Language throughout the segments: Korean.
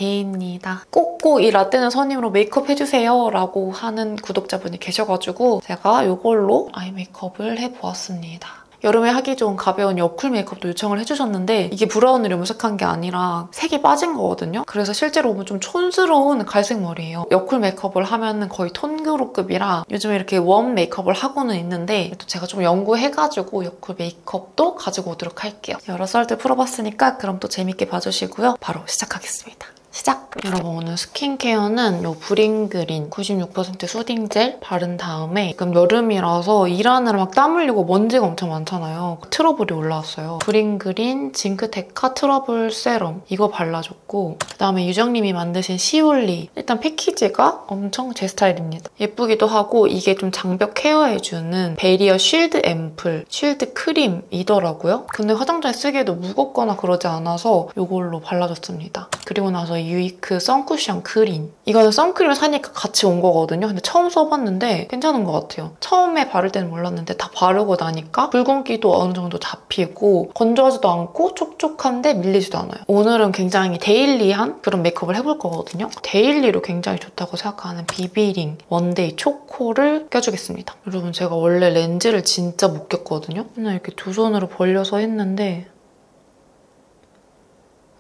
데이입니다. 꼭꼭 이 라떼는 선임으로 메이크업 해주세요 라고 하는 구독자분이 계셔가지고 제가 이걸로 아이 메이크업을 해보았습니다. 여름에 하기 좋은 가벼운 여쿨 메이크업도 요청을 해주셨는데 이게 브라운으로 염색한 게 아니라 색이 빠진 거거든요. 그래서 실제로 보면 좀 촌스러운 갈색 머리예요. 여쿨 메이크업을 하면 거의 톤그로급이라 요즘에 이렇게 웜 메이크업을 하고는 있는데 또 제가 좀 연구해가지고 여쿨 메이크업도 가지고 오도록 할게요. 여러 썰들 풀어봤으니까 그럼 또 재밌게 봐주시고요. 바로 시작하겠습니다. 시작! 여러분 오늘 스킨케어는 이 브링그린 96% 수딩 젤 바른 다음에 지금 여름이라서 일하느라 막 땀 흘리고 먼지가 엄청 많잖아요. 트러블이 올라왔어요. 브링그린 징크테카 트러블 세럼 이거 발라줬고 그다음에 유정님이 만드신 시올리 일단 패키지가 엄청 제 스타일입니다. 예쁘기도 하고 이게 좀 장벽 케어해주는 베리어 쉴드 앰플, 쉴드 크림이더라고요. 근데 화장지에 쓰기에도 무겁거나 그러지 않아서 이걸로 발라줬습니다. 그리고 나서 유이크 선쿠션 그린 이거는 선크림을 사니까 같이 온 거거든요. 근데 처음 써봤는데 괜찮은 것 같아요. 처음에 바를 때는 몰랐는데 다 바르고 나니까 붉은기도 어느 정도 잡히고 건조하지도 않고 촉촉한데 밀리지도 않아요. 오늘은 굉장히 데일리한 그런 메이크업을 해볼 거거든요. 데일리로 굉장히 좋다고 생각하는 비비링 원데이 초코를 껴주겠습니다. 여러분 제가 원래 렌즈를 진짜 못 꼈거든요. 그냥 이렇게 두 손으로 벌려서 했는데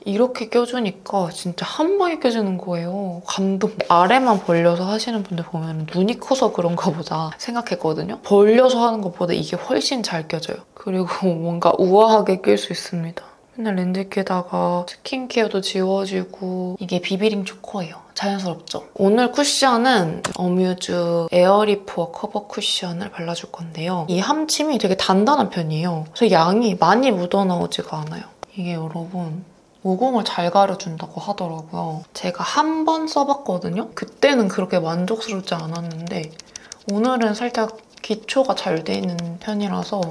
이렇게 껴주니까 진짜 한 방에 껴지는 거예요. 감동. 아래만 벌려서 하시는 분들 보면 눈이 커서 그런가 보다 생각했거든요. 벌려서 하는 것보다 이게 훨씬 잘 껴져요. 그리고 뭔가 우아하게 낄 수 있습니다. 맨날 렌즈 끼다가 스킨케어도 지워지고 이게 비비링 초코예요. 자연스럽죠? 오늘 쿠션은 어뮤즈 에어리포어 커버 쿠션을 발라줄 건데요. 이 함침이 되게 단단한 편이에요. 그래서 양이 많이 묻어나오지가 않아요. 이게 여러분 모공을 잘 가려준다고 하더라고요. 제가 한 번 써봤거든요? 그때는 그렇게 만족스럽지 않았는데 오늘은 살짝 기초가 잘 돼 있는 편이라서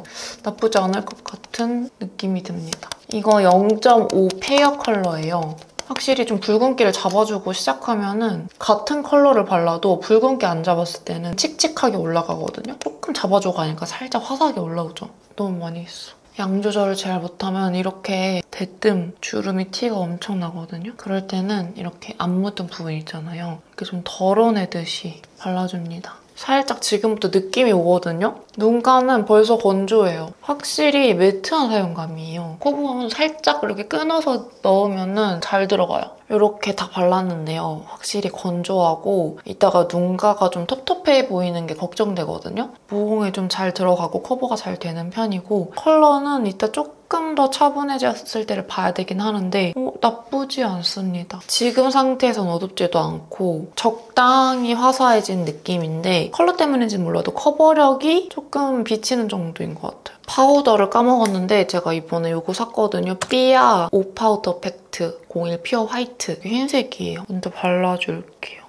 나쁘지 않을 것 같은 느낌이 듭니다. 이거 0.5 페어 컬러예요. 확실히 좀 붉은기를 잡아주고 시작하면은 같은 컬러를 발라도 붉은기 안 잡았을 때는 칙칙하게 올라가거든요? 조금 잡아주고 가니까 살짝 화사하게 올라오죠? 너무 많이 했어. 양 조절을 잘 못하면 이렇게 대뜸 주름이 티가 엄청 나거든요. 그럴 때는 이렇게 안 묻은 부분 있잖아요. 이렇게 좀 덜어내듯이 발라줍니다. 살짝 지금부터 느낌이 오거든요. 눈가는 벌써 건조해요. 확실히 매트한 사용감이에요. 코 부분 살짝 이렇게 끊어서 넣으면 잘 들어가요. 이렇게 다 발랐는데요. 확실히 건조하고 이따가 눈가가 좀 텁텁해 보이는 게 걱정되거든요. 모공에 좀 잘 들어가고 커버가 잘 되는 편이고 컬러는 이따 조금 더 차분해졌을 때를 봐야 되긴 하는데 나쁘지 않습니다. 지금 상태에선 어둡지도 않고 적당히 화사해진 느낌인데 컬러 때문인지는 몰라도 커버력이 조금 비치는 정도인 것 같아요. 파우더를 까먹었는데 제가 이번에 이거 샀거든요. 삐아 오 파우더 팩트 01 퓨어 화이트 흰색이에요. 먼저 발라줄게요.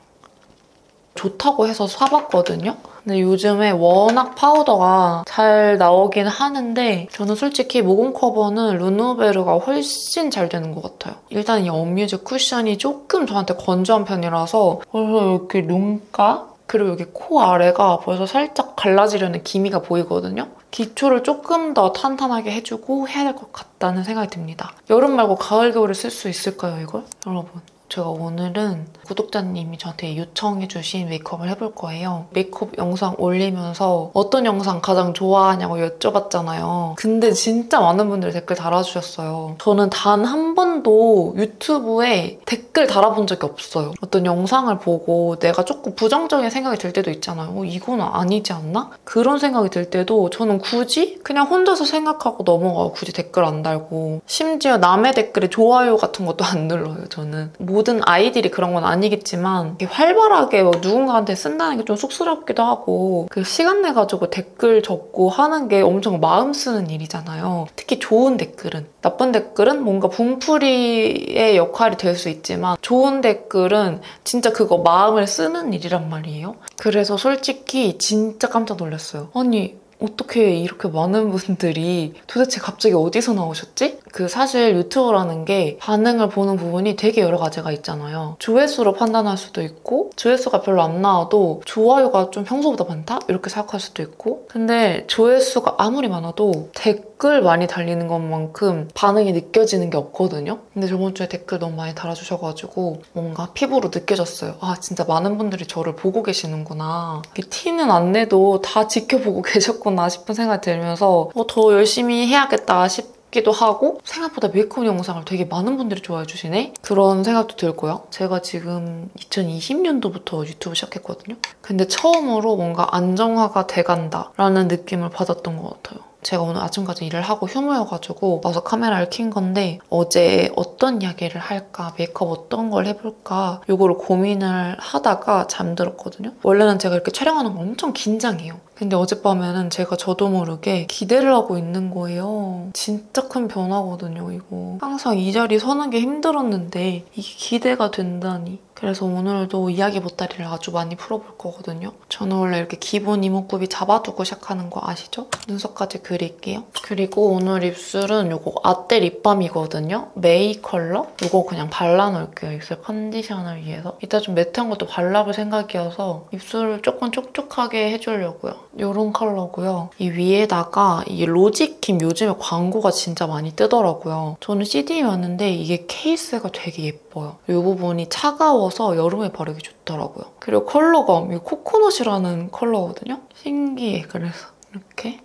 좋다고 해서 사봤거든요. 근데 요즘에 워낙 파우더가 잘 나오긴 하는데 저는 솔직히 모공 커버는 르누베르가 훨씬 잘 되는 것 같아요. 일단 이 어뮤즈 쿠션이 조금 저한테 건조한 편이라서 벌써 이렇게 눈가 그리고 여기 코 아래가 벌써 살짝 갈라지려는 기미가 보이거든요. 기초를 조금 더 탄탄하게 해주고 해야 될 것 같다는 생각이 듭니다. 여름 말고 가을, 겨울에 쓸 수 있을까요, 이걸? 여러분. 제가 오늘은 구독자님이 저한테 요청해주신 메이크업을 해볼 거예요. 메이크업 영상 올리면서 어떤 영상 가장 좋아하냐고 여쭤봤잖아요. 근데 진짜 많은 분들이 댓글 달아주셨어요. 저는 단 한 번도 유튜브에 댓글 달아본 적이 없어요. 어떤 영상을 보고 내가 조금 부정적인 생각이 들 때도 있잖아요. 이건 아니지 않나? 그런 생각이 들 때도 저는 굳이 그냥 혼자서 생각하고 넘어가고 굳이 댓글 안 달고 심지어 남의 댓글에 좋아요 같은 것도 안 눌러요, 저는. 모든 아이들이 그런 건 아니겠지만 활발하게 누군가한테 쓴다는 게 좀 쑥스럽기도 하고 그 시간 내가지고 댓글 적고 하는 게 엄청 마음 쓰는 일이잖아요. 특히 좋은 댓글은. 나쁜 댓글은 뭔가 분풀이의 역할이 될 수 있지만 좋은 댓글은 진짜 그거 마음을 쓰는 일이란 말이에요. 그래서 솔직히 진짜 깜짝 놀랐어요. 아니 어떻게 이렇게 많은 분들이 도대체 갑자기 어디서 나오셨지? 사실 유튜브라는 게 반응을 보는 부분이 되게 여러 가지가 있잖아요. 조회수로 판단할 수도 있고 조회수가 별로 안 나와도 좋아요가 좀 평소보다 많다? 이렇게 생각할 수도 있고 근데 조회수가 아무리 많아도 댓글 많이 달리는 것만큼 반응이 느껴지는 게 없거든요. 근데 저번 주에 댓글 너무 많이 달아주셔가지고 뭔가 피부로 느껴졌어요. 아 진짜 많은 분들이 저를 보고 계시는구나. 티는 안 내도 다 지켜보고 계셨구나 싶은 생각이 들면서 더 열심히 해야겠다 싶기도 하고 생각보다 메이크업 영상을 되게 많은 분들이 좋아해 주시네? 그런 생각도 들고요. 제가 지금 2020년도부터 유튜브 시작했거든요. 근데 처음으로 뭔가 안정화가 돼간다 라는 느낌을 받았던 것 같아요. 제가 오늘 아침까지 일을 하고 휴무여가지고 와서 카메라를 킨 건데 어제 어떤 이야기를 할까, 메이크업 어떤 걸 해볼까 이거를 고민을 하다가 잠들었거든요. 원래는 제가 이렇게 촬영하는 거 엄청 긴장해요. 근데 어젯밤에는 제가 저도 모르게 기대를 하고 있는 거예요. 진짜 큰 변화거든요, 이거. 항상 이 자리 서는 게 힘들었는데 이게 기대가 된다니. 그래서 오늘도 이야기 보따리를 아주 많이 풀어볼 거거든요. 저는 원래 이렇게 기본 이목구비 잡아두고 시작하는 거 아시죠? 눈썹까지 그릴게요. 그리고 오늘 입술은 이거 아떼 립밤이거든요. 메이 컬러? 이거 그냥 발라놓을게요. 입술 컨디션을 위해서. 이따 좀 매트한 것도 발라볼 생각이어서 입술을 조금 촉촉하게 해주려고요. 이런 컬러고요. 이 위에다가 이 로지킴 요즘에 광고가 진짜 많이 뜨더라고요. 저는 CD였는데 이게 케이스가 되게 예뻐요. 이 부분이 차가워서 여름에 바르기 좋더라고요. 그리고 컬러감, 이 코코넛이라는 컬러거든요. 신기해. 그래서 이렇게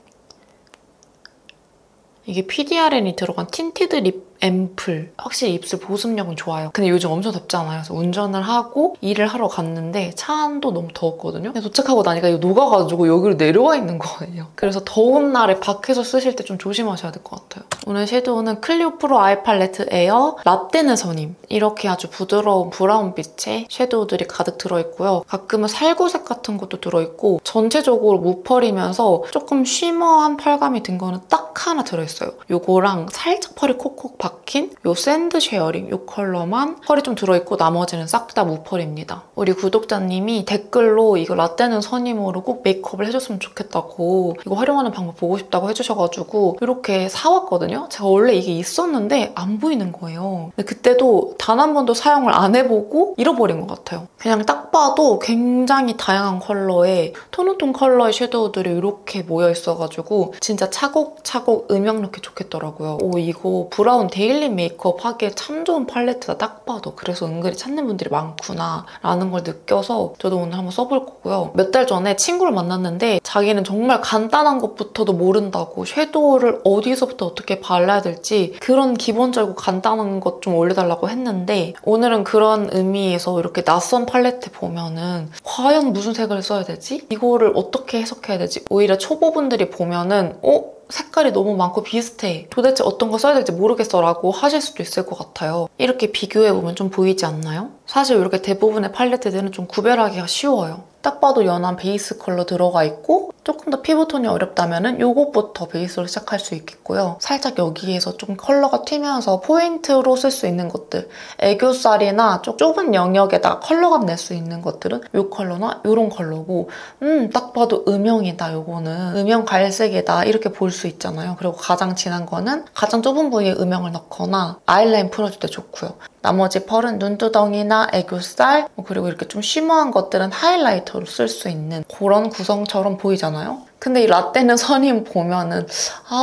이게 PDRN이 들어간 틴티드 립 앰플. 확실히 입술 보습력은 좋아요. 근데 요즘 엄청 덥잖아요. 그래서 운전을 하고 일을 하러 갔는데 차 안도 너무 더웠거든요. 근데 도착하고 나니까 이거 녹아가지고 여기로 내려와 있는 거예요. 그래서 더운 날에 밖에서 쓰실 때 좀 조심하셔야 될 것 같아요. 오늘 섀도우는 클리오 프로 아이 팔레트 에어 라떼는 선임. 이렇게 아주 부드러운 브라운빛의 섀도우들이 가득 들어있고요. 가끔은 살구색 같은 것도 들어있고 전체적으로 무펄이면서 조금 쉬머한 펄감이 든 거는 딱 하나 들어있어요. 요거랑 살짝 펄이 콕콕 박힌 요 샌드 쉐어링 요 컬러만 펄이 좀 들어있고 나머지는 싹 다 무펄입니다. 우리 구독자님이 댓글로 이거 라떼는 선임으로 꼭 메이크업을 해줬으면 좋겠다고 이거 활용하는 방법 보고 싶다고 해주셔가지고 이렇게 사왔거든요. 제가 원래 이게 있었는데 안 보이는 거예요. 근데 그때도 단 한 번도 사용을 안 해보고 잃어버린 것 같아요. 그냥 딱 봐도 굉장히 다양한 컬러의 톤온톤 컬러의 섀도우들이 이렇게 모여있어가지고 진짜 차곡차곡 음영 넣기 좋겠더라고요. 오 이거 브라운 데일리 메이크업 하기에 참 좋은 팔레트다 딱 봐도. 그래서 은근히 찾는 분들이 많구나 라는 걸 느껴서 저도 오늘 한번 써볼 거고요. 몇 달 전에 친구를 만났는데 자기는 정말 간단한 것부터도 모른다고 섀도우를 어디서부터 어떻게 발라야 될지 그런 기본적이고 간단한 것 좀 올려달라고 했는데 오늘은 그런 의미에서 이렇게 낯선 팔레트 보면은 과연 무슨 색을 써야 되지? 이거를 어떻게 해석해야 되지? 오히려 초보분들이 보면은 색깔이 너무 많고 비슷해. 도대체 어떤 거 써야 될지 모르겠어 라고 하실 수도 있을 것 같아요. 이렇게 비교해보면 좀 보이지 않나요? 사실 이렇게 대부분의 팔레트들은 좀 구별하기가 쉬워요. 딱 봐도 연한 베이스 컬러 들어가 있고 조금 더 피부톤이 어렵다면 이것부터 베이스로 시작할 수 있겠고요. 살짝 여기에서 좀 컬러가 튀면서 포인트로 쓸 수 있는 것들 애교살이나 좀 좁은 영역에다가 컬러감 낼 수 있는 것들은 이 컬러나 이런 컬러고 딱 봐도 음영이다 요거는 음영 갈색이다 이렇게 볼 수 있잖아요. 그리고 가장 진한 거는 가장 좁은 부위에 음영을 넣거나 아이라인 풀어줄 때 좋고요. 나머지 펄은 눈두덩이나 애교살 그리고 이렇게 좀 쉬머한 것들은 하이라이터로 쓸 수 있는 그런 구성처럼 보이잖아요. 근데 이 라떼는 선임 보면은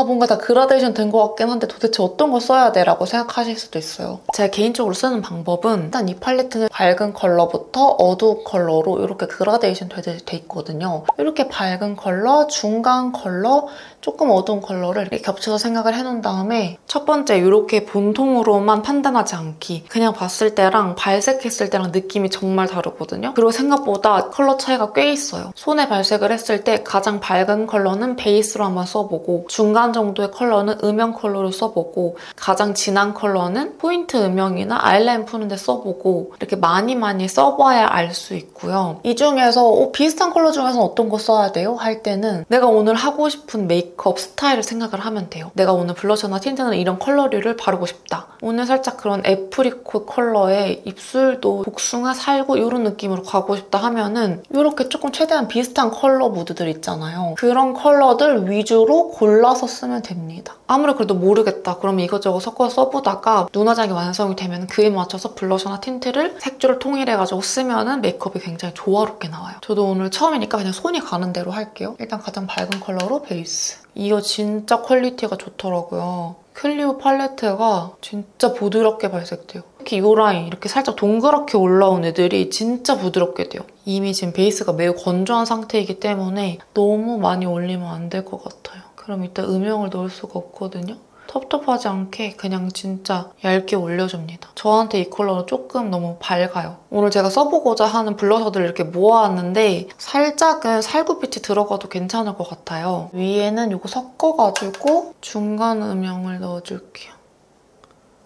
뭔가 다 그라데이션 된 것 같긴 한데 도대체 어떤 거 써야 돼? 라고 생각하실 수도 있어요. 제가 개인적으로 쓰는 방법은 일단 이 팔레트는 밝은 컬러부터 어두운 컬러로 이렇게 그라데이션 돼 있거든요. 이렇게 밝은 컬러, 중간 컬러, 조금 어두운 컬러를 이렇게 겹쳐서 생각을 해놓은 다음에 첫 번째 이렇게 본통으로만 판단하지 않기. 그냥 봤을 때랑 발색했을 때랑 느낌이 정말 다르거든요. 그리고 생각보다 컬러 차이가 꽤 있어요. 손에 발색을 했을 때 가장 밝은 컬러는 베이스로 한번 써보고 중간 정도의 컬러는 음영 컬러로 써보고 가장 진한 컬러는 포인트 음영이나 아이라인 푸는데 써보고 이렇게 많이 써봐야 알 수 있고요. 이 중에서 비슷한 컬러 중에서 어떤 거 써야 돼요? 할 때는 내가 오늘 하고 싶은 메이크업 스타일을 생각을 하면 돼요. 내가 오늘 블러셔나 틴트는 이런 컬러류를 바르고 싶다. 오늘 살짝 그런 애프리콧 컬러의 입술도 복숭아, 살구 이런 느낌으로 가고 싶다 하면은 이렇게 조금 최대한 비슷한 컬러 무드들 있잖아요. 있잖아요. 그런 컬러들 위주로 골라서 쓰면 됩니다. 아무리 그래도 모르겠다 그러면 이것저것 섞어서 써보다가 눈 화장이 완성이 되면 그에 맞춰서 블러셔나 틴트를 색조를 통일해가지고 쓰면은 메이크업이 굉장히 조화롭게 나와요. 저도 오늘 처음이니까 그냥 손이 가는 대로 할게요. 일단 가장 밝은 컬러로 베이스. 이거 진짜 퀄리티가 좋더라고요. 클리오 팔레트가 진짜 부드럽게 발색돼요. 특히 이 라인 이렇게 살짝 동그랗게 올라온 애들이 진짜 부드럽게 돼요. 이미 지금 베이스가 매우 건조한 상태이기 때문에 너무 많이 올리면 안 될 것 같아요. 그럼 이따 음영을 넣을 수가 없거든요. 텁텁하지 않게 그냥 진짜 얇게 올려줍니다. 저한테 이 컬러는 조금 너무 밝아요. 오늘 제가 써보고자 하는 블러셔들을 이렇게 모아왔는데 살짝은 살구빛이 들어가도 괜찮을 것 같아요. 위에는 이거 섞어가지고 중간 음영을 넣어줄게요.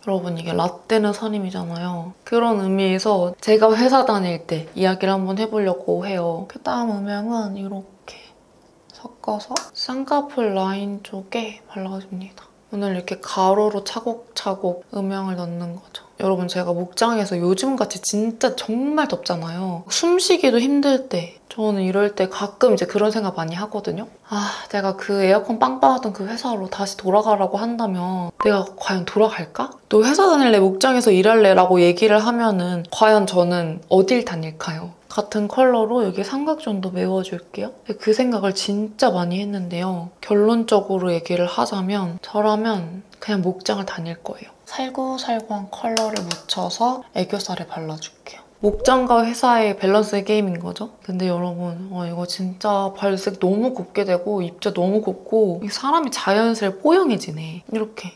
여러분 이게 라떼는 선임이잖아요. 그런 의미에서 제가 회사 다닐 때 이야기를 한번 해보려고 해요. 그 다음 음영은 이렇게 섞어서 쌍꺼풀 라인 쪽에 발라줍니다. 오늘 이렇게 가로로 차곡차곡 음영을 넣는 거죠. 여러분 제가 목장에서 요즘같이 진짜 정말 덥잖아요. 숨쉬기도 힘들 때 저는 이럴 때 가끔 이제 그런 생각 많이 하거든요. 아, 내가 그 에어컨 빵빵하던 그 회사로 다시 돌아가라고 한다면 내가 과연 돌아갈까? 너 회사 다닐래? 목장에서 일할래? 라고 얘기를 하면은 과연 저는 어딜 다닐까요? 같은 컬러로 여기 삼각존도 메워줄게요. 그 생각을 진짜 많이 했는데요. 결론적으로 얘기를 하자면 저라면 그냥 목장을 다닐 거예요. 살구살구한 컬러를 묻혀서 애교살에 발라줄게요. 목장과 회사의 밸런스 게임인 거죠. 근데 여러분 이거 진짜 발색 너무 곱게 되고 입자 너무 곱고 사람이 자연스레 뽀용해지네. 이렇게.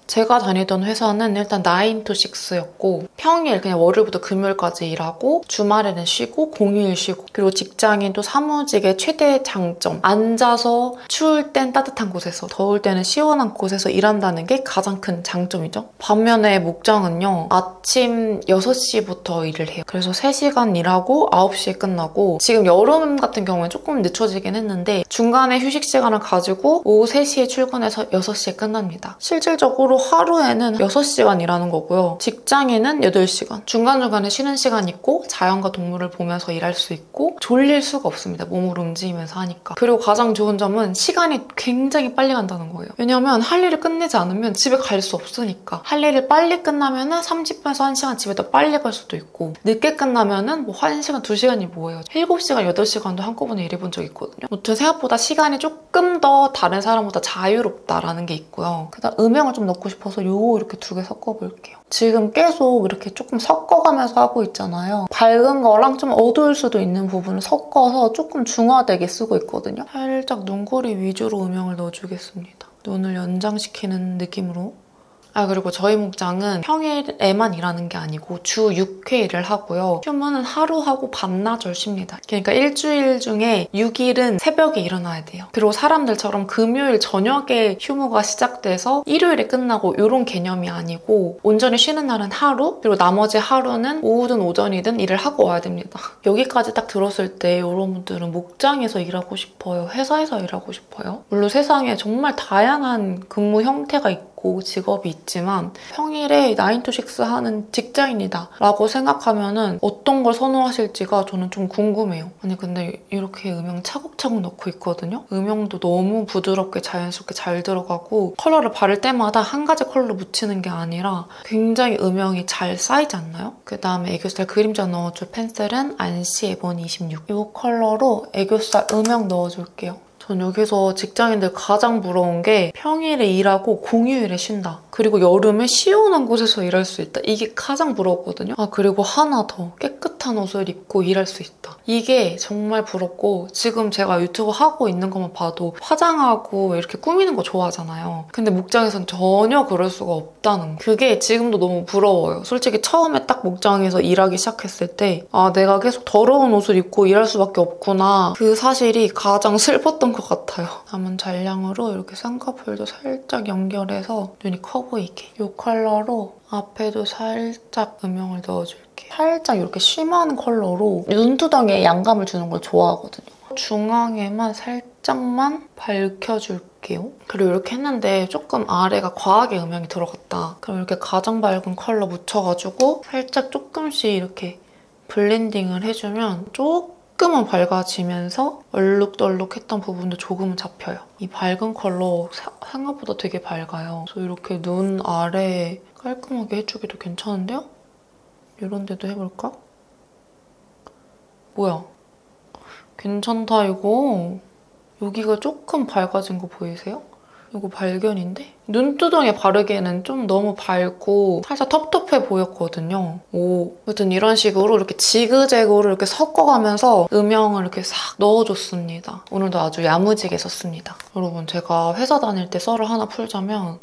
제가 다니던 회사는 일단 9 to 6였고 평일 그냥 월요일부터 금요일까지 일하고 주말에는 쉬고 공휴일 쉬고 그리고 직장인 또 사무직의 최대 장점 앉아서 추울 땐 따뜻한 곳에서 더울 때는 시원한 곳에서 일한다는 게 가장 큰 장점이죠. 반면에 목장은요 아침 6시부터 일을 해요. 그래서 3시간 일하고 9시에 끝나고 지금 여름 같은 경우는 조금 늦춰지긴 했는데 중간에 휴식 시간을 가지고 오후 3시에 출근해서 6시에 끝납니다. 실질적으로 하루에는 6시간 일하는 거고요. 직장인은 8시간. 중간중간에 쉬는 시간 있고 자연과 동물을 보면서 일할 수 있고 졸릴 수가 없습니다. 몸을 움직이면서 하니까. 그리고 가장 좋은 점은 시간이 굉장히 빨리 간다는 거예요. 왜냐면 할 일을 끝내지 않으면 집에 갈 수 없으니까. 할 일을 빨리 끝나면 30분에서 1시간 집에 더 빨리 갈 수도 있고 늦게 끝나면 뭐 1시간, 2시간이 뭐예요. 7시간, 8시간도 한꺼번에 일해본 적 있거든요. 아무튼 생각보다 시간이 조금 더 다른 사람보다 자유롭다라는 게 있고요. 그다음 음영을 좀 넣고 싶어서 요거 이렇게 2개 섞어볼게요. 지금 계속 이렇게 조금 섞어가면서 하고 있잖아요. 밝은 거랑 좀 어두울 수도 있는 부분을 섞어서 조금 중화되게 쓰고 있거든요. 살짝 눈꼬리 위주로 음영을 넣어주겠습니다. 눈을 연장시키는 느낌으로. 그리고 저희 목장은 평일에만 일하는 게 아니고 주 6회 일을 하고요. 휴무는 하루 하고 반나절 쉽니다. 그러니까 일주일 중에 6일은 새벽에 일어나야 돼요. 그리고 사람들처럼 금요일 저녁에 휴무가 시작돼서 일요일에 끝나고 이런 개념이 아니고 온전히 쉬는 날은 하루, 그리고 나머지 하루는 오후든 오전이든 일을 하고 와야 됩니다. 여기까지 딱 들었을 때 여러분들은 목장에서 일하고 싶어요? 회사에서 일하고 싶어요? 물론 세상에 정말 다양한 근무 형태가 있고 직업이 있지만 평일에 9 to 6 하는 직장인이다 라고 생각하면은 어떤 걸 선호하실지가 저는 좀 궁금해요. 아니 근데 이렇게 음영 차곡차곡 넣고 있거든요. 음영도 너무 부드럽게 자연스럽게 잘 들어가고 컬러를 바를 때마다 한 가지 컬러로 묻히는 게 아니라 굉장히 음영이 잘 쌓이지 않나요? 그 다음에 애교살 그림자 넣어줄 펜슬은 안시 에보니 26. 이 컬러로 애교살 음영 넣어줄게요. 전 여기서 직장인들 가장 부러운 게 평일에 일하고 공휴일에 쉰다. 그리고 여름에 시원한 곳에서 일할 수 있다. 이게 가장 부럽거든요. 그리고 하나 더. 깨끗한 옷을 입고 일할 수 있다. 이게 정말 부럽고 지금 제가 유튜브 하고 있는 것만 봐도 화장하고 이렇게 꾸미는 거 좋아하잖아요. 근데 목장에선 전혀 그럴 수가 없다는 거. 그게 지금도 너무 부러워요. 솔직히 처음에 딱 목장에서 일하기 시작했을 때 내가 계속 더러운 옷을 입고 일할 수밖에 없구나. 그 사실이 가장 슬펐던 것 같아요. 남은 잔량으로 이렇게 쌍꺼풀도 살짝 연결해서 눈이 커 보이게. 이 컬러로 앞에도 살짝 음영을 넣어줄게요. 살짝 이렇게 쉬머한 컬러로 눈두덩이에 양감을 주는 걸 좋아하거든요. 중앙에만 살짝만 밝혀줄게요. 그리고 이렇게 했는데 조금 아래가 과하게 음영이 들어갔다. 그럼 이렇게 가장 밝은 컬러 묻혀가지고 살짝 조금씩 이렇게 블렌딩을 해주면 조금 조금은 밝아지면서 얼룩덜룩했던 부분도 조금은 잡혀요. 이 밝은 컬러 생각보다 되게 밝아요. 그래서 이렇게 눈 아래 깔끔하게 해주기도 괜찮은데요? 이런 데도 해볼까? 뭐야? 괜찮다 이거. 여기가 조금 밝아진 거 보이세요? 이거 발견인데? 눈두덩이에 바르기에는 좀 너무 밝고 살짝 텁텁해 보였거든요. 아무튼 이런 식으로 이렇게 지그재그로 이렇게 섞어가면서 음영을 이렇게 싹 넣어줬습니다. 오늘도 아주 야무지게 썼습니다. 여러분, 제가 회사 다닐 때 썰을 하나 풀자면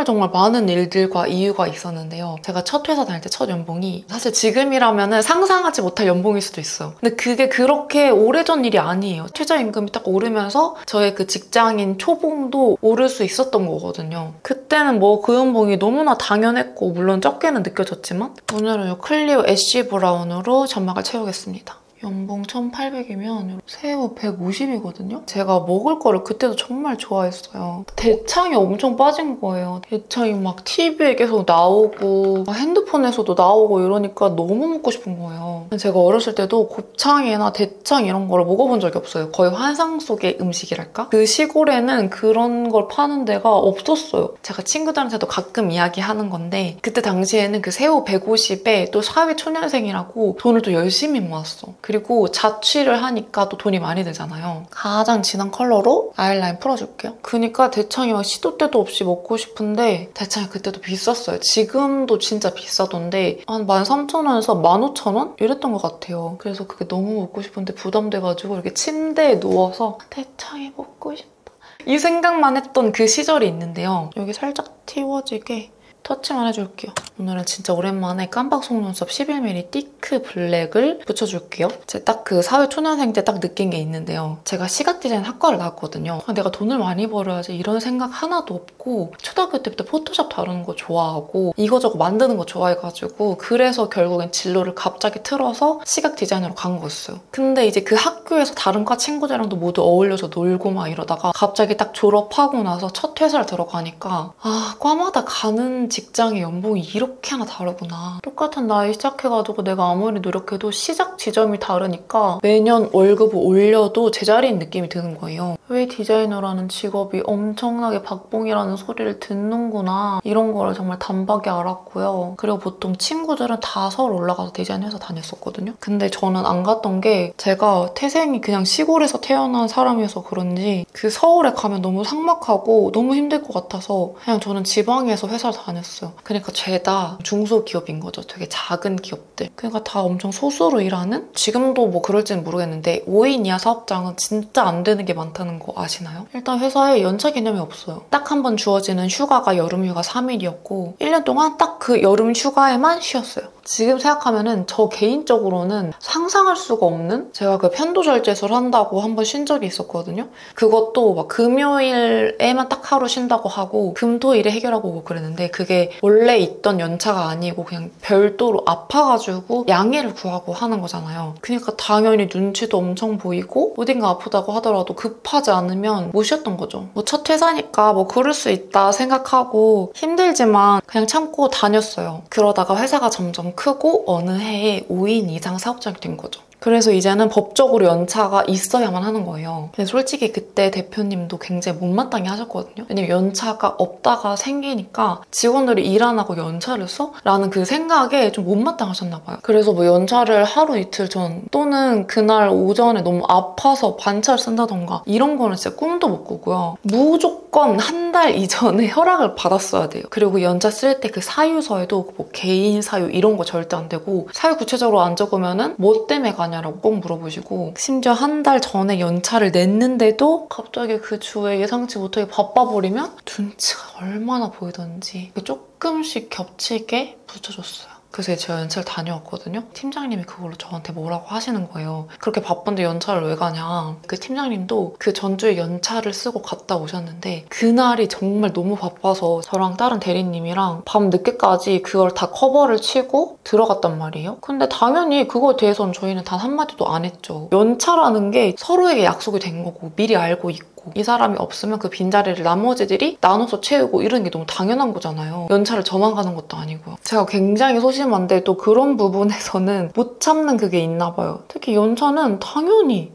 정말 많은 일들과 이유가 있었는데요. 제가 첫 회사 다닐 때 첫 연봉이 사실 지금이라면 상상하지 못할 연봉일 수도 있어요. 근데 그게 그렇게 오래전 일이 아니에요. 최저임금이 딱 오르면서 저의 그 직장인 초봉도 오를 수 있었던 거거든요. 그때는 뭐 그 연봉이 너무나 당연했고 물론 적게는 느껴졌지만 오늘은 이 클리오 애쉬 브라운으로 점막을 채우겠습니다. 연봉 1,800이면 새우 150이거든요? 제가 먹을 거를 그때도 정말 좋아했어요. 대창이 엄청 빠진 거예요. 대창이 막 TV에 계속 나오고 핸드폰에서도 나오고 이러니까 너무 먹고 싶은 거예요. 제가 어렸을 때도 곱창이나 대창 이런 거를 먹어본 적이 없어요. 거의 환상 속의 음식이랄까? 그 시골에는 그런 걸 파는 데가 없었어요. 제가 친구들한테도 가끔 이야기하는 건데 그때 당시에는 그 새우 150에 또 사회 초년생이라고 돈을 또 열심히 모았어. 그리고 자취를 하니까 또 돈이 많이 들잖아요. 가장 진한 컬러로 아이라인 풀어줄게요. 그니까 대창이 막 시도 때도 없이 먹고 싶은데 대창이 그때도 비쌌어요. 지금도 진짜 비싸던데 한 13,000원에서 15,000원? 이랬던 것 같아요. 그래서 그게 너무 먹고 싶은데 부담돼가지고 이렇게 침대에 누워서 대창이 먹고 싶다. 이 생각만 했던 그 시절이 있는데요. 여기 살짝 틔워지게 터치만 해줄게요. 오늘은 진짜 오랜만에 깜박 속눈썹 11mm 띠크 블랙을 붙여줄게요. 제가 딱 그 사회 초년생 때 딱 느낀 게 있는데요. 제가 시각 디자인 학과를 나왔거든요. 내가 돈을 많이 벌어야지 이런 생각 하나도 없고 초등학교 때부터 포토샵 다루는 거 좋아하고 이거저거 만드는 거 좋아해가지고 그래서 결국엔 진로를 갑자기 틀어서 시각 디자인으로 간 거였어요. 근데 이제 그 학교에서 다른 과 친구들이랑도 모두 어울려서 놀고 막 이러다가 갑자기 딱 졸업하고 나서 첫 회사를 들어가니까 과마다 가는 직장의 연봉이 이렇게나 다르구나. 똑같은 나이 시작해가지고 내가 아무리 노력해도 시작 지점이 다르니까 매년 월급을 올려도 제자리인 느낌이 드는 거예요. 왜 디자이너라는 직업이 엄청나게 박봉이라는 소리를 듣는구나. 이런 거를 정말 단박에 알았고요. 그리고 보통 친구들은 다 서울 올라가서 디자인 회사 다녔었거든요. 근데 저는 안 갔던 게 제가 태생이 그냥 시골에서 태어난 사람이어서 그런지 그 서울에 가면 너무 삭막하고 너무 힘들 것 같아서 그냥 저는 지방에서 회사를 다녔어요. 그러니까 죄다 중소기업인 거죠. 되게 작은 기업들. 그러니까 다 엄청 소수로 일하는? 지금도 뭐 그럴지는 모르겠는데 5인 이하 사업장은 진짜 안 되는 게 많다는 거 아시나요? 일단 회사에 연차 개념이 없어요. 딱 한 번 주어지는 휴가가 여름휴가 3일이었고 1년 동안 딱 그 여름 휴가에만 쉬었어요. 지금 생각하면은 저 개인적으로는 상상할 수가 없는 제가 그 편도절제술 한다고 한 번 쉰 적이 있었거든요. 그것도 막 금요일에만 딱 하루 쉰다고 하고 금토일에 해결하고 오고 그랬는데 그게 원래 있던 연차가 아니고 그냥 별도로 아파가지고 양해를 구하고 하는 거잖아요. 그러니까 당연히 눈치도 엄청 보이고 어딘가 아프다고 하더라도 급하지 않으면 못 쉬었던 거죠. 뭐 첫 회사니까 뭐 그럴 수 있다 생각하고 힘들지만 그냥 참고 다녔어요. 그러다가 회사가 점점 크고 어느 해에 5인 이상 사업장이 된 거죠. 그래서 이제는 법적으로 연차가 있어야만 하는 거예요. 근데 솔직히 그때 대표님도 굉장히 못마땅해 하셨거든요. 왜냐면 연차가 없다가 생기니까 직원들이 일 안 하고 연차를 써? 라는 그 생각에 좀 못마땅하셨나 봐요. 그래서 뭐 연차를 하루 이틀 전 또는 그날 오전에 너무 아파서 반차를 쓴다던가 이런 거는 진짜 꿈도 못 꾸고요. 무조건 한 달 이전에 허락을 받았어야 돼요. 그리고 연차 쓸 때 그 사유서에도 뭐 개인 사유 이런 거 절대 안 되고 사유 구체적으로 안 적으면은 뭐 때문에 가냐라고 꼭 물어보시고 심지어 한 달 전에 연차를 냈는데도 갑자기 그 주에 예상치 못하게 바빠버리면 눈치가 얼마나 보이던지 조금씩 겹치게 붙여줬어요. 그래서 제가 연차를 다녀왔거든요. 팀장님이 그걸로 저한테 뭐라고 하시는 거예요. 그렇게 바쁜데 연차를 왜 가냐. 그 팀장님도 그 전주에 연차를 쓰고 갔다 오셨는데 그날이 정말 너무 바빠서 저랑 다른 대리님이랑 밤 늦게까지 그걸 다 커버를 치고 들어갔단 말이에요. 근데 당연히 그거에 대해서는 저희는 단 한마디도 안 했죠. 연차라는 게 서로에게 약속이 된 거고 미리 알고 있고 되고 이 사람이 없으면 그 빈자리를 나머지들이 나눠서 채우고 이런 게 너무 당연한 거잖아요. 연차를 저만 가는 것도 아니고요. 제가 굉장히 소심한데 또 그런 부분에서는 못 참는 그게 있나 봐요. 특히 연차는 당연히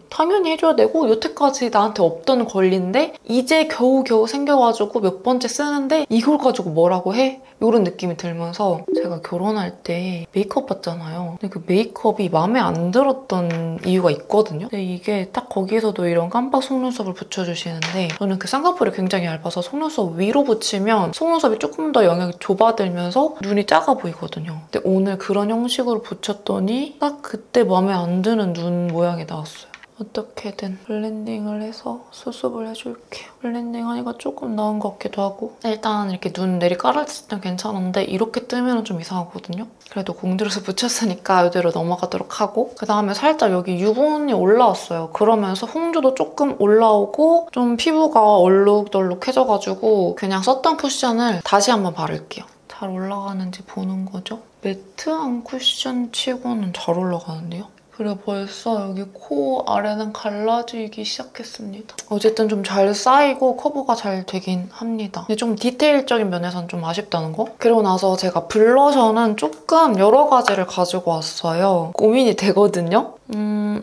해줘야 되고 여태까지 나한테 없던 권리인데 이제 겨우겨우 생겨가지고 몇 번째 쓰는데 이걸 가지고 뭐라고 해? 이런 느낌이 들면서 제가 결혼할 때 메이크업 받잖아요. 근데 그 메이크업이 마음에 안 들었던 이유가 있거든요. 근데 이게 딱 거기에서도 이런 깜빡 속눈썹을 붙여주시는데 저는 그 쌍꺼풀이 굉장히 얇아서 속눈썹 위로 붙이면 속눈썹이 조금 더 영역이 좁아들면서 눈이 작아 보이거든요. 근데 오늘 그런 형식으로 붙였더니 딱 그때 마음에 안 드는 눈 모양이 나왔어요. 어떻게든 블렌딩을 해서 수습을 해줄게요. 블렌딩 하니까 조금 나은 것 같기도 하고 일단 이렇게 눈 내리 깔았을 땐 괜찮은데 이렇게 뜨면 좀 이상하거든요. 그래도 공들여서 붙였으니까 이대로 넘어가도록 하고 그다음에 살짝 여기 유분이 올라왔어요. 그러면서 홍조도 조금 올라오고 좀 피부가 얼룩덜룩해져가지고 그냥 썼던 쿠션을 다시 한번 바를게요. 잘 올라가는지 보는 거죠. 매트한 쿠션 치고는 잘 올라가는데요. 그리고 벌써 여기 코 아래는 갈라지기 시작했습니다. 어쨌든 좀 잘 쌓이고 커버가 잘 되긴 합니다. 근데 좀 디테일적인 면에서는 좀 아쉽다는 거? 그리고 나서 제가 블러셔는 조금 여러 가지를 가지고 왔어요. 고민이 되거든요?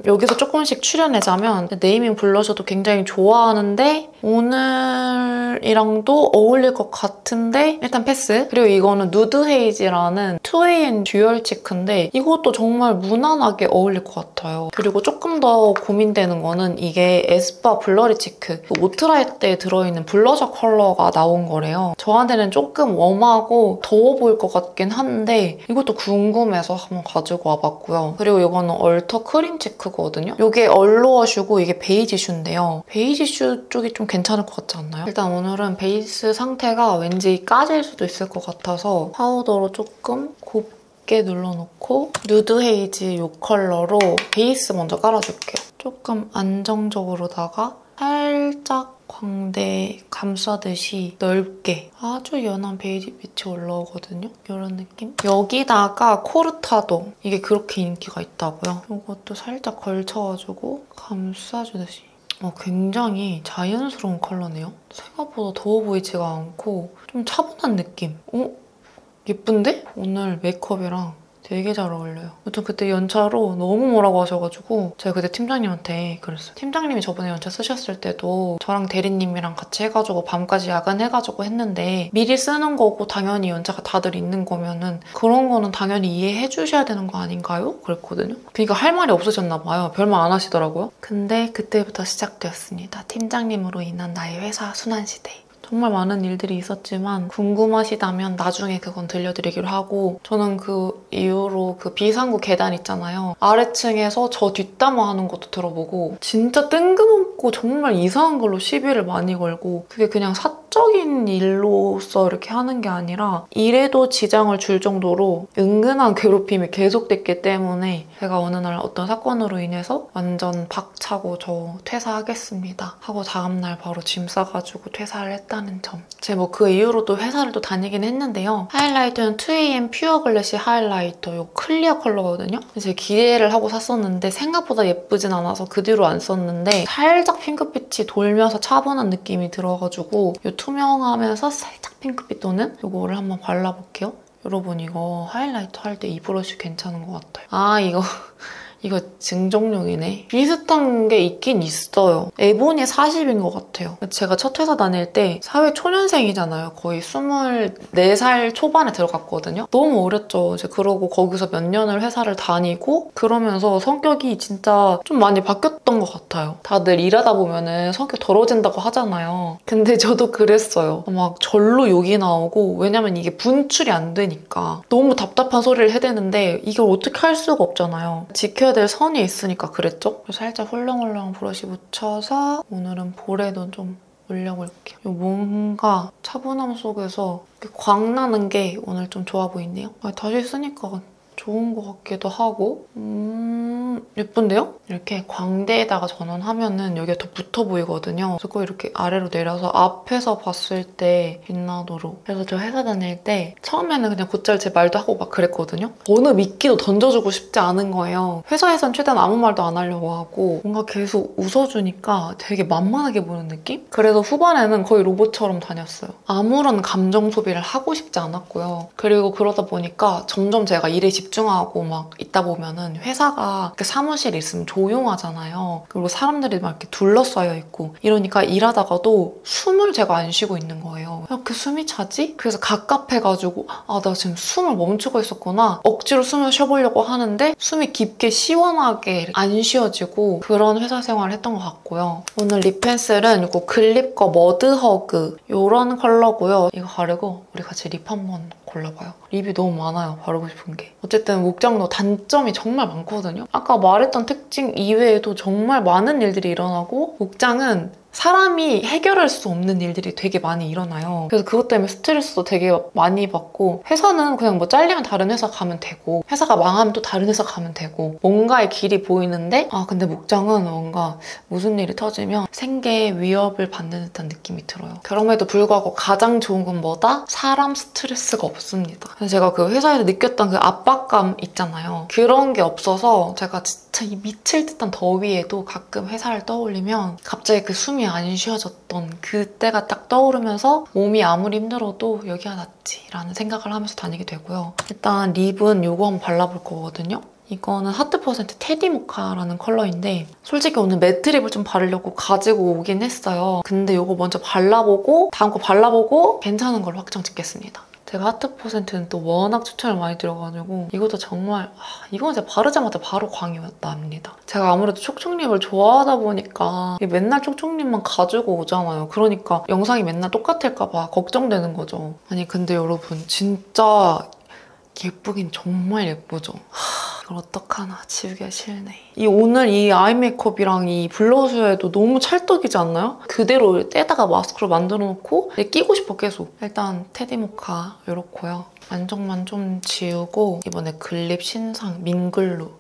여기서 조금씩 추려내자면 네이밍 블러셔도 굉장히 좋아하는데 오늘이랑도 어울릴 것 같은데 일단 패스. 그리고 이거는 누드 헤이지라는 2AM 듀얼 치크인데 이것도 정말 무난하게 어울릴 것 같아요. 그리고 조금 더 고민되는 거는 이게 에스쁘아 블러리 치크 오트라이 때 들어있는 블러셔 컬러가 나온 거래요. 저한테는 조금 웜하고 더워 보일 것 같긴 한데 이것도 궁금해서 한번 가지고 와봤고요. 그리고 이거는 얼터 크림 치크거든요. 이게 얼로어슈고 이게 베이지슈인데요. 베이지슈 쪽이 좀 괜찮을 것 같지 않나요? 일단 오늘은 베이스 상태가 왠지 까질 수도 있을 것 같아서 파우더로 조금 곱게 눌러놓고 누드 헤이지 이 컬러로 베이스 먼저 깔아줄게요. 조금 안정적으로다가 살짝 광대 감싸듯이 넓게 아주 연한 베이지 빛이 올라오거든요. 이런 느낌? 여기다가 코르타도 이게 그렇게 인기가 있다고요. 이것도 살짝 걸쳐가지고 감싸주듯이 굉장히 자연스러운 컬러네요. 생각보다 더워 보이지가 않고 좀 차분한 느낌. 예쁜데? 오늘 메이크업이랑 되게 잘 어울려요. 아무튼 그때 연차로 너무 뭐라고 하셔가지고 제가 그때 팀장님한테 그랬어요. 팀장님이 저번에 연차 쓰셨을 때도 저랑 대리님이랑 같이 해가지고 밤까지 야근해가지고 했는데 미리 쓰는 거고 당연히 연차가 다들 있는 거면은 그런 거는 당연히 이해해 주셔야 되는 거 아닌가요? 그랬거든요. 그러니까 할 말이 없으셨나 봐요. 별말 안 하시더라고요. 근데 그때부터 시작되었습니다. 팀장님으로 인한 나의 회사 순환시대. 정말 많은 일들이 있었지만 궁금하시다면 나중에 그건 들려드리기로 하고 저는 그 이후로 그 비상구 계단 있잖아요. 아래층에서 저 뒷담화 하는 것도 들어보고 진짜 뜬금없고 정말 이상한 걸로 시비를 많이 걸고 그게 그냥 사적인 일로서 이렇게 하는 게 아니라 일에도 지장을 줄 정도로 은근한 괴롭힘이 계속됐기 때문에 제가 어느 날 어떤 사건으로 인해서 완전 박차고 저 퇴사하겠습니다 하고 다음날 바로 짐 싸가지고 퇴사를 했다 점. 제가 그 이후로도 회사를 또 다니긴 했는데요. 하이라이터는 2AM 퓨어 글래시 하이라이터 이 클리어 컬러거든요. 제가 기대를 하고 샀었는데 생각보다 예쁘진 않아서 그 뒤로 안 썼는데 살짝 핑크빛이 돌면서 차분한 느낌이 들어가지고 이 투명하면서 살짝 핑크빛 도는 이거를 한번 발라볼게요. 여러분 이거 하이라이터 할 때 이 브러쉬 괜찮은 것 같아요. 이거 증정용이네. 비슷한 게 있긴 있어요. 에보니 40인 것 같아요. 제가 첫 회사 다닐 때 사회 초년생이잖아요. 거의 24살 초반에 들어갔거든요. 너무 어렸죠. 이제 그러고 거기서 몇 년을 회사를 다니고 그러면서 성격이 진짜 좀 많이 바뀌었던 것 같아요. 다들 일하다 보면은 성격 더러워진다고 하잖아요. 근데 저도 그랬어요. 막 절로 욕이 나오고 왜냐면 이게 분출이 안 되니까 너무 답답한 소리를 해대는데 이걸 어떻게 할 수가 없잖아요. 지켜야 될 선이 있으니까 그랬죠? 살짝 훌렁훌렁 브러쉬 묻혀서 오늘은 볼에도 좀 올려볼게요. 뭔가 차분함 속에서 광나는 게 오늘 좀 좋아 보이네요. 다시 쓰니까 좋은 것 같기도 하고 예쁜데요? 이렇게 광대에다가 전원하면은 여기가 더 붙어 보이거든요. 그래서 꼭 이렇게 아래로 내려서 앞에서 봤을 때 빛나도록. 그래서 저 회사 다닐 때 처음에는 그냥 곧잘 제 말도 하고 막 그랬거든요. 어느 미끼도 던져주고 싶지 않은 거예요. 회사에선 최대한 아무 말도 안 하려고 하고 뭔가 계속 웃어주니까 되게 만만하게 보는 느낌? 그래서 후반에는 거의 로봇처럼 다녔어요. 아무런 감정 소비를 하고 싶지 않았고요. 그리고 그러다 보니까 점점 제가 일에 집중하고 막 있다 보면은 회사가 사무실에 있으면 조용하잖아요. 그리고 사람들이 막 이렇게 둘러싸여 있고 이러니까 일하다가도 숨을 제가 안 쉬고 있는 거예요. 왜 이렇게 숨이 차지? 그래서 갑갑해가지고 아, 나 지금 숨을 멈추고 있었구나. 억지로 숨을 쉬어보려고 하는데 숨이 깊게 시원하게 안 쉬어지고 그런 회사 생활을 했던 것 같고요. 오늘 립 펜슬은 이거 글립거 머드허그 이런 컬러고요. 이거 바르고 우리 같이 립 한번 골라봐요. 립이 너무 많아요, 바르고 싶은 게. 어쨌든 목장도 단점이 정말 많거든요. 아까 말했던 특징 이외에도 정말 많은 일들이 일어나고 목장은 사람이 해결할 수 없는 일들이 되게 많이 일어나요. 그래서 그것 때문에 스트레스도 되게 많이 받고 회사는 그냥 뭐 잘리면 다른 회사 가면 되고 회사가 망하면 또 다른 회사 가면 되고 뭔가의 길이 보이는데 근데 목장은 뭔가 무슨 일이 터지면 생계 위협을 받는 듯한 느낌이 들어요. 그럼에도 불구하고 가장 좋은 건 뭐다? 사람 스트레스가 없습니다. 그래서 제가 그 회사에서 느꼈던 그 압박감 있잖아요. 그런 게 없어서 제가 진짜 이 미칠 듯한 더위에도 가끔 회사를 떠올리면 갑자기 그 숨이 안 쉬어졌던 그때가 딱 떠오르면서 몸이 아무리 힘들어도 여기가 낫지 라는 생각을 하면서 다니게 되고요. 일단 립은 이거 한번 발라볼 거거든요. 이거는 하트% 테디 모카라는 컬러인데 솔직히 오늘 매트 립을 좀 바르려고 가지고 오긴 했어요. 근데 이거 먼저 발라보고 다음 거 발라보고 괜찮은 걸로 확정 짓겠습니다. 제가 하트%는 또 워낙 추천을 많이 드려가지고 이것도 정말 이건 제가 바르자마자 바로 광이 납니다. 제가 아무래도 촉촉립을 좋아하다 보니까 맨날 촉촉립만 가지고 오잖아요. 그러니까 영상이 맨날 똑같을까 봐 걱정되는 거죠. 아니 근데 여러분 진짜 예쁘긴 정말 예쁘죠. 이걸 어떡하나 지우기가 싫네. 오늘 이 아이 메이크업이랑 이 블러셔에도 너무 찰떡이지 않나요? 그대로 떼다가 마스크로 만들어 놓고 끼고 싶어 계속. 일단 테디 모카 이렇고요. 안쪽만 좀 지우고 이번에 글립 신상 민글루.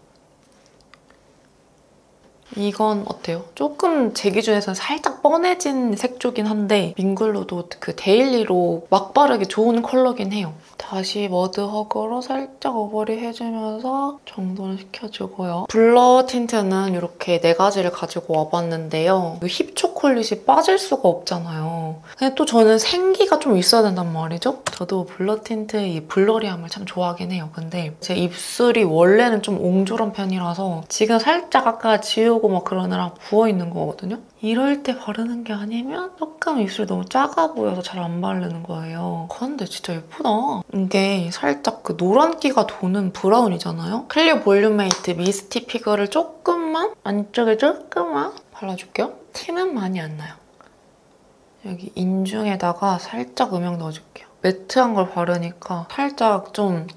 이건 어때요? 조금 제 기준에서는 살짝 뻔해진 색조긴 한데 민글루도 그 데일리로 막 바르기 좋은 컬러긴 해요. 다시 머드허그로 살짝 오버립 해주면서 정돈을 시켜주고요. 블러 틴트는 이렇게 4가지를 가지고 와봤는데요. 힙 초콜릿이 빠질 수가 없잖아요. 근데 또 저는 생기가 좀 있어야 된단 말이죠? 저도 블러 틴트 이 블러리함을 참 좋아하긴 해요. 근데 제 입술이 원래는 좀 옹졸한 편이라서 지금 살짝 아까 지우고 막 그러느라 부어있는 거거든요? 이럴 때 바르는 게 아니면 조금 입술이 너무 작아 보여서 잘 안 바르는 거예요. 근데 진짜 예쁘다. 이게 살짝 그 노란기가 도는 브라운이잖아요? 클리오 볼륨메이트 미스티 피그를 조금만 안쪽에 조금만 발라줄게요. 티는 많이 안 나요. 여기 인중에다가 살짝 음영 넣어줄게요. 매트한 걸 바르니까 살짝 좀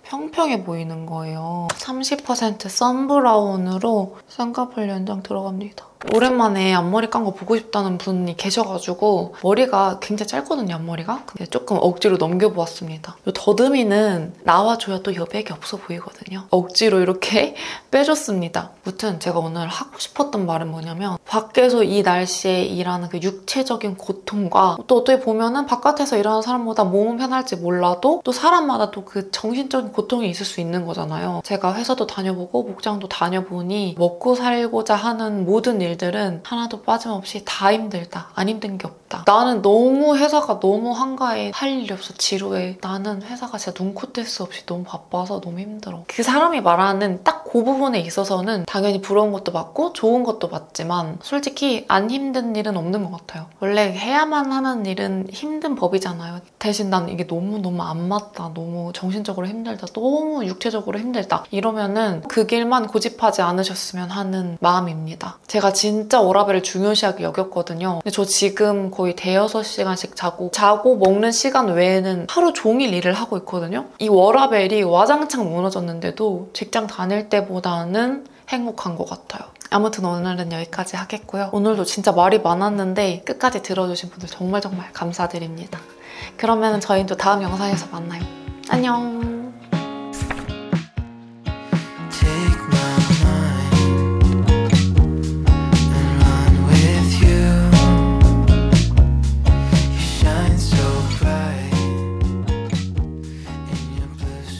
평평해 보이는 거예요. 30% 썬브라운으로 쌍꺼풀 연장 들어갑니다. 오랜만에 앞머리 깐 거 보고 싶다는 분이 계셔가지고 머리가 굉장히 짧거든요, 앞머리가. 근데 조금 억지로 넘겨보았습니다. 이 더듬이는 나와줘야 또 여백이 없어 보이거든요. 억지로 이렇게 빼줬습니다. 아무튼 제가 오늘 하고 싶었던 말은 뭐냐면 밖에서 이 날씨에 일하는 그 육체적인 고통과 또 어떻게 보면은 바깥에서 일하는 사람보다 몸은 편할지 몰라도 또 사람마다 또 그 정신적인 고통이 있을 수 있는 거잖아요. 제가 회사도 다녀보고 목장도 다녀보니 먹고 살고자 하는 모든 일들은 하나도 빠짐없이 다 힘들다. 안 힘든 게 없다. 나는 너무 회사가 너무 한가해. 할 일이 없어. 지루해. 나는 회사가 진짜 눈코 뗄 수 없이 너무 바빠서 너무 힘들어. 그 사람이 말하는 딱 그 부분에 있어서는 당연히 부러운 것도 맞고 좋은 것도 맞지만 솔직히 안 힘든 일은 없는 것 같아요. 원래 해야만 하는 일은 힘든 법이잖아요. 대신 난 이게 너무너무 안 맞다. 너무 정신적으로 힘들다. 너무 육체적으로 힘들다. 이러면은 그 길만 고집하지 않으셨으면 하는 마음입니다. 제가 진짜 워라밸을 중요시하게 여겼거든요. 근데 저 지금 거의 대여섯 시간씩 자고 먹는 시간 외에는 하루 종일 일을 하고 있거든요. 이 워라밸이 와장창 무너졌는데도 직장 다닐 때보다는 행복한 것 같아요. 아무튼 오늘은 여기까지 하겠고요. 오늘도 진짜 말이 많았는데 끝까지 들어주신 분들 정말 감사드립니다. 그러면 저희는 또 다음 영상에서 만나요. 안녕!